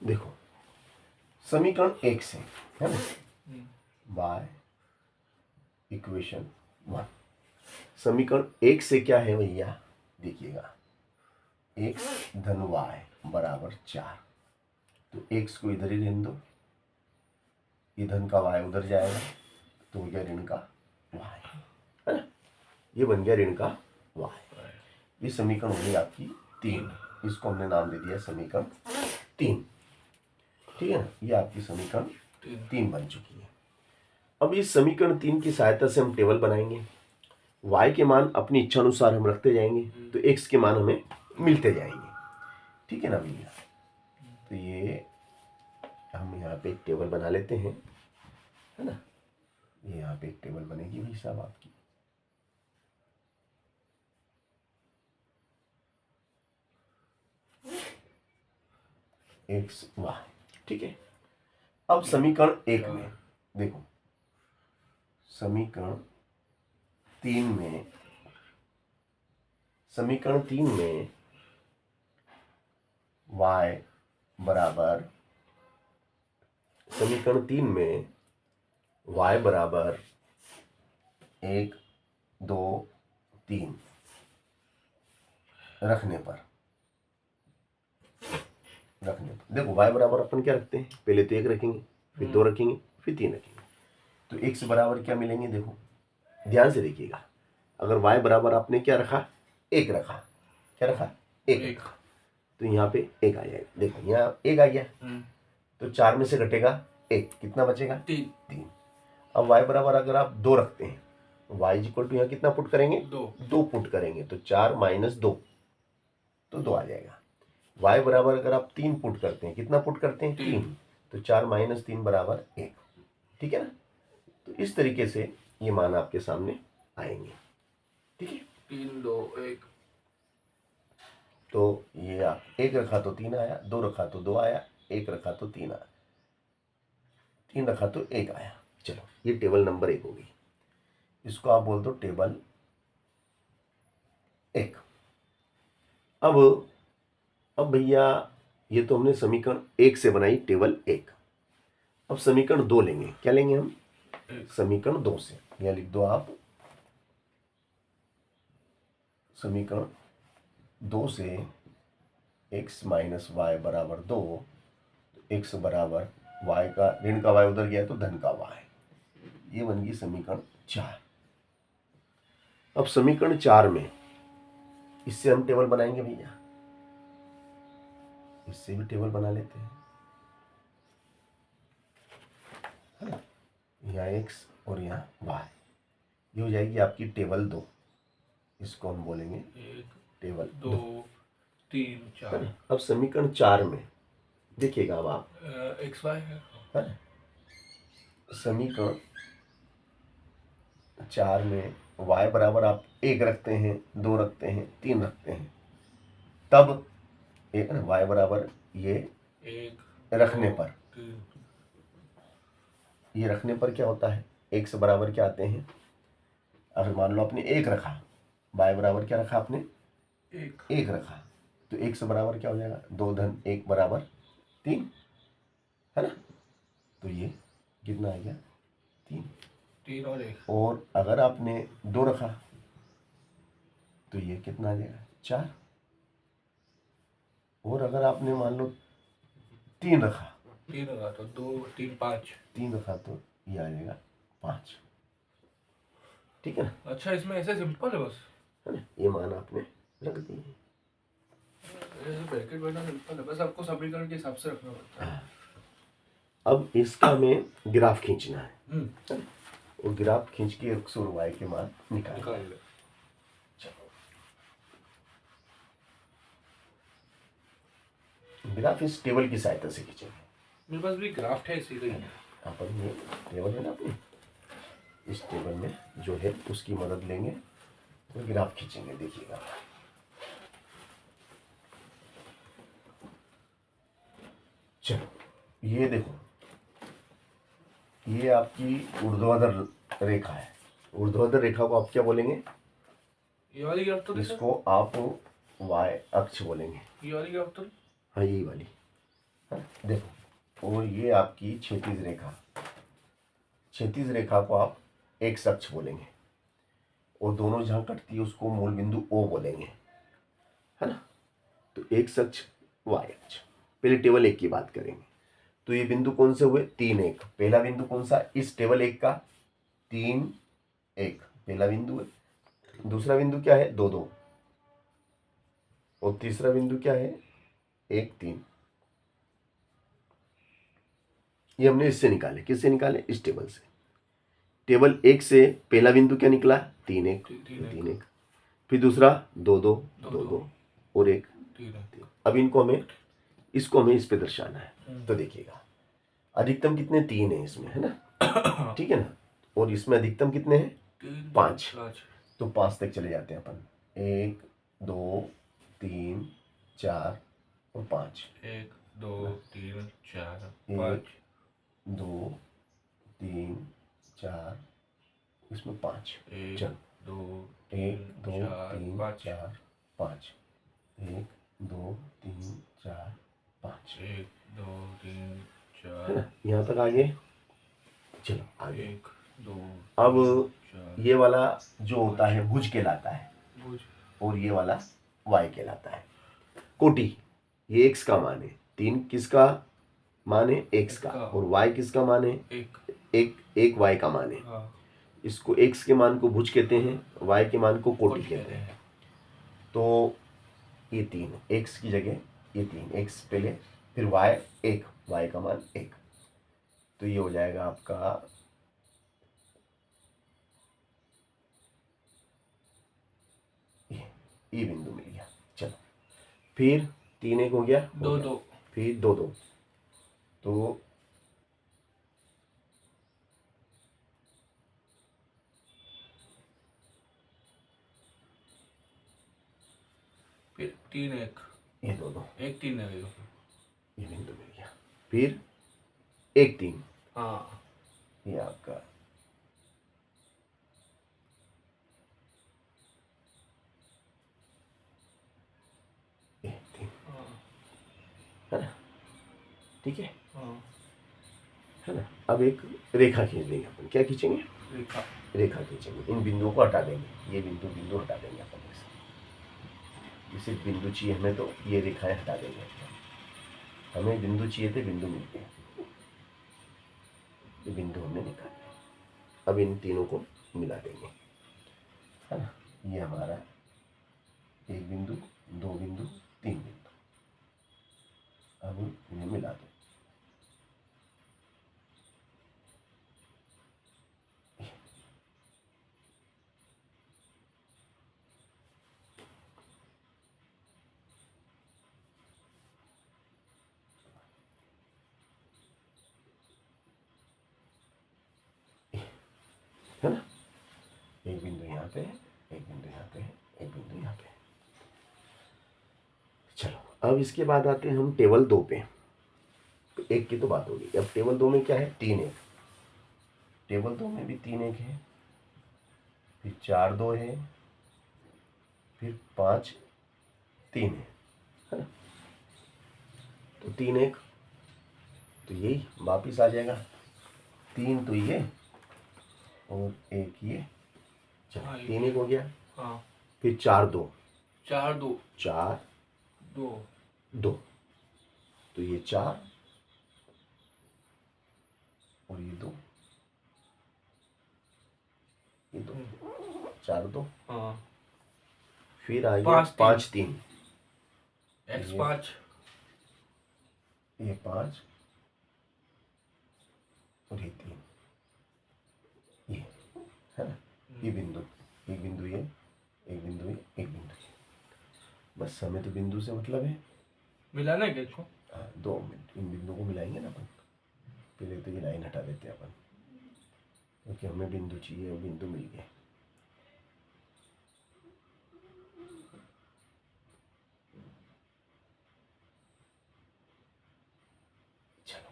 देखो समीकरण 1 से है ना, बाय इक्वेशन 1। समीकरण 1 से क्या है भैया, देखिएगा x धन y बराबर 4। तो x को इधर ही रहने दो, ये धन का y उधर जाएगा तो हो गया ऋण का y, है ना, ये बन गया ऋण का y। ये समीकरण हो गई आपकी 3, इसको हमने नाम दे दिया समीकरण 3, ठीक है ना। ये आपकी समीकरण 3 बन चुकी है। अब इस समीकरण 3 की सहायता से हम टेबल बनाएंगे, y के मान अपनी इच्छा अनुसार हम रखते जाएंगे तो x के मान हमें मिलते जाएंगे, ठीक है ना भैया। तो ये हम यहाँ पे एक टेबल बना लेते हैं, है ना। ये यहाँ पे एक टेबल बनेगी भाई साहब आपकी, एक्स वाई, ठीक है। अब समीकरण 1 में देखो, समीकरण 3 में y बराबर, समीकरण 3 में y बराबर 1 2 3 रखने पर देखो y बराबर अपन क्या रखते हैं, पहले तो 1 रखेंगे, फिर 2 रखेंगे, फिर 3 रखेंगे। तो x बराबर क्या मिलेंगे, देखो ध्यान से देखिएगा। अगर y बराबर आपने क्या रखा, 1 रखा, क्या रखा, 1 रखा, तो यहाँ पे 1 आ जाएगा। देखो यहाँ 1 आ गया, तो 4 में से घटेगा 1, कितना बचेगा, 3। अब y बराबर अगर आप 2 रखते हैं, y इक्वल टू यहाँ कितना पुट करेंगे, 2 पुट करेंगे, तो 4 माइनस 2 तो 2 आ जाएगा। y बराबर अगर आप 3 पुट करते हैं, कितना पुट करते हैं, 3, तो 4 माइनस 3 बराबर 1, ठीक है ना। तो इस तरीके से ये मान आपके सामने आएंगे, ठीक है। 3 2 1, तो ये आप 1 रखा तो 3 आया, 2 रखा तो 2 आया, 1 रखा तो 3 आया, 3 रखा तो 1 आया। चलो ये टेबल नंबर 1 होगी, इसको आप बोल दो टेबल 1। अब भैया ये तो हमने समीकरण 1 से बनाई टेबल 1। अब समीकरण 2 लेंगे, क्या लेंगे हम, समीकरण 2 से, या लिख दो आप समीकरण 2 से x माइनस वाई बराबर 2, तो x बराबर y का ऋण का y उधर गया तो धन का y, ये बन गई समीकरण 4। अब समीकरण 4 में इससे हम टेबल बनाएंगे भैया, इससे भी टेबल बना लेते हैं, है ना। यहाँ x और यहाँ y, ये हो जाएगी आपकी टेबल 2, इसको हम बोलेंगे 1 टेबल 2 3 4। अब समीकरण 4 में देखिएगा, अब आप एक्स वाई है, समीकरण 4 में y बराबर आप 1 रखते हैं, 2 रखते हैं, 3 रखते हैं, तब एक ना y बराबर ये 1 रखने 2 पर, 3, ये रखने पर क्या होता है, x बराबर क्या आते हैं, अगर मान लो आपने 1 रखा, y बराबर क्या रखा आपने, 1 रखा, तो x बराबर क्या हो जाएगा, 2 धन 1 बराबर 3, है ना। तो ये कितना आ गया, 3 और 1, और अगर आपने 2 रखा तो ये कितना आ जाएगा, 4, और अगर आपने मान लो 3 रखा, 3 होगा तो 2 3 5, 3 रखा तो ये आ जाएगा 5, ठीक है ना। अच्छा इसमें ऐसे सिंपल है बस, है ना, ये मान आपने रख दिए। ऐसे ब्रैकेट बैठना सिंपल है, बस आपको समीकरण के हिसाब से रखना पड़ता है। अब इसका हमें ग्राफ खींचना है, हम्म, और ग्राफ खींच के x और y के मान निकाल निकाल ले। ग्राफ इस टेबल की सहायता से खींचेंगे। मेरे पास भी ग्राफ है इसीलिए। अपन ये टेबल है ना अपनी, इस टेबल में जो है उसकी मदद लेंगे तो ग्राफ खींचेंगे, देखिएगा। चलो ये देखो, ये आपकी ऊर्ध्वाधर रेखा है, ऊर्ध्वाधर रेखा को आप क्या बोलेंगे, ये वाली ग्राफ तो देखो, इसको आप y अक्ष बोलेंगे। ये वाली ग्राफ तो, हाँ यही वाली, हाँ देखो और ये आपकी क्षैतिज रेखा। क्षैतिज रेखा को आप एक्स अक्ष बोलेंगे और दोनों जहाँ कटती है उसको मूल बिंदु ओ बोलेंगे, है ना। तो एक्स अक्ष वाई अक्ष। पहले टेबल 1 की बात करेंगे। तो ये बिंदु कौन से हुए? 3 1। पहला बिंदु कौन सा इस टेबल 1 का? 3 1 पहला बिंदु है। दूसरा बिंदु क्या है? 2 2। और तीसरा बिंदु क्या है? 1 3। ये हमने इससे निकाले। किससे निकाले? इस टेबल से। टेबल 1 से पहला बिंदु क्या निकला? 3 1 3 1। फिर दूसरा 2 2 2 2 और 1 3। अब इसको हमें इस पे दर्शाना है। तो देखिएगा अधिकतम कितने? 3 है इसमें, है ना। ठीक है ना। और इसमें अधिकतम कितने हैं? 5। तो 5 तक चले जाते हैं अपन। 1 2 3 4 और 5। 1 2 3 4 1 5 2 3 4 इसमें 5। 1 चल 2 1 3 2 4 3 5 4 5। 1 2 3 4 5। 1 2 3 है 4 ना। यहाँ तक आगे। चलो आगे। 1 2 अब 4 ये वाला जो होता है भुज कहलाता है भुज और ये वाला वाई कहलाता है। कोटि ये एक्स का मान है। 3 किसका मान है? एक्स का। और वाई किसका मान है? एक वाई का मान है। हाँ इसको एक्स के मान को भुज कहते हैं, वाई के मान को कोटि कहते हैं। तो ये 3 एक्स की जगह ये 3 एक्स पहले, फिर वाई 1, वाई का मान 1। तो ये हो जाएगा आपका ये बिंदु मिल गया। चलो फिर 3 1 हो गया, 2 2 फिर 2 2। तो फिर 3 1 ये 2 2 1 3 है ये बिंदु मिल गया। फिर 1 3 हाँ ये आपका एक 3, हाँ है ना। ठीक है, हाँ है ना। अब एक रेखा खींच देंगे अपन। क्या खींचेंगे? रेखा रेखा खींचेंगे। इन बिंदुओं को हटा देंगे। ये बिंदु हटा देंगे अपन ऐसे। जैसे बिंदु चाहिए हमें तो ये रेखाएं हटा देंगे। हमें बिंदु चाहिए थे, बिंदु मिल गए। ये बिंदु हमने निकाले। अब इन तीनों को मिला देंगे, है ना। ये हमारा 1 बिंदु 2 बिंदु 3 बिंदु। अब इन्हें मिला दो। है ना। एक बिंदु यहाँ पे है, एक बिंदु यहाँ पे है, एक बिंदु यहाँ पे है। चलो अब इसके बाद आते हैं हम टेबल 2 पे। तो 1 की तो बात होगी। अब टेबल 2 में क्या है? 3 1। टेबल 2 में भी 3 1 है, फिर 4 2 है, फिर 5 3 है ना। तो 3 1 तो यही वापिस आ जाएगा। 3 तो ये और 1 ये। चलो 3 1 हो गया। हाँ फिर 4 2 4 2 4 2 2 तो ये 4 और ये 2, ये 2 4 2। हाँ फिर आ गया 5 3 x 5 ये 5 और ये 3 ये, है ना। ये बिंदु, एक बिंदु ये, एक बिंदु ये, एक बिंदु ये। बस हमें तो बिंदु से मतलब है। मिलाना है क्या इसको? हाँ 2 मिनट इन बिंदुओं को मिलाएंगे ना अपन। पहले तो ये लाइन हटा देते हैं अपन, क्योंकि हमें बिंदु चाहिए और बिंदु मिल गए। चलो,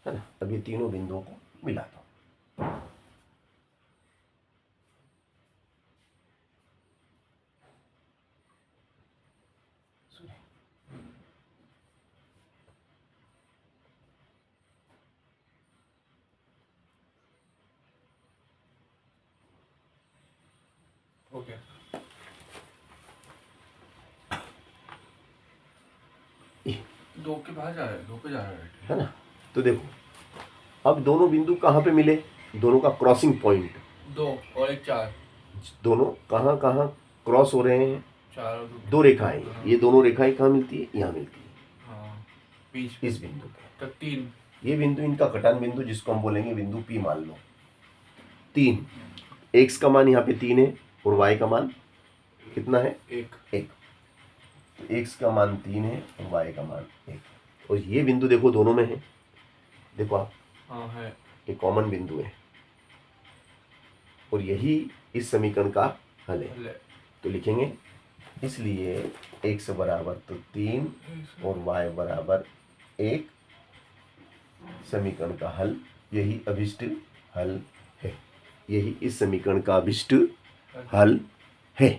है ना। अब ये तीनों बिंदुओं को मिला दो। ओके। ये, दो के बाहर जा रहा है, दो पे जा रहा है ना। तो देखो अब दोनों बिंदु कहाँ पे मिले, दोनों का क्रॉसिंग पॉइंट, दो और एक चार, दोनों कहाँ कहाँ क्रॉस हो रहे हैं, चार और दो। दो रेखाएं, ये दोनों रेखाएं कहाँ मिलती है, यहाँ मिलती है हाँ, बीच इस बिंदु पे। तो तीन। ये बिंदु इनका कटान बिंदु जिसको हम बोलेंगे बिंदु पी मान लो। 3, एक्स का मान यहाँ पे 3 है और वाई का मान कितना है, एक। 1। तो एक्स का मान 3 है और वाई का मान 1। और ये बिंदु देखो दोनों में है, देखो आप, हाँ है। ये कॉमन बिंदु है और यही इस समीकरण का हल है। ले। तो लिखेंगे इसलिए x बराबर तो 3 और y बराबर 1, समीकरण का हल, यही अभिष्ट हल है, यही इस समीकरण का अभिष्ट हल है।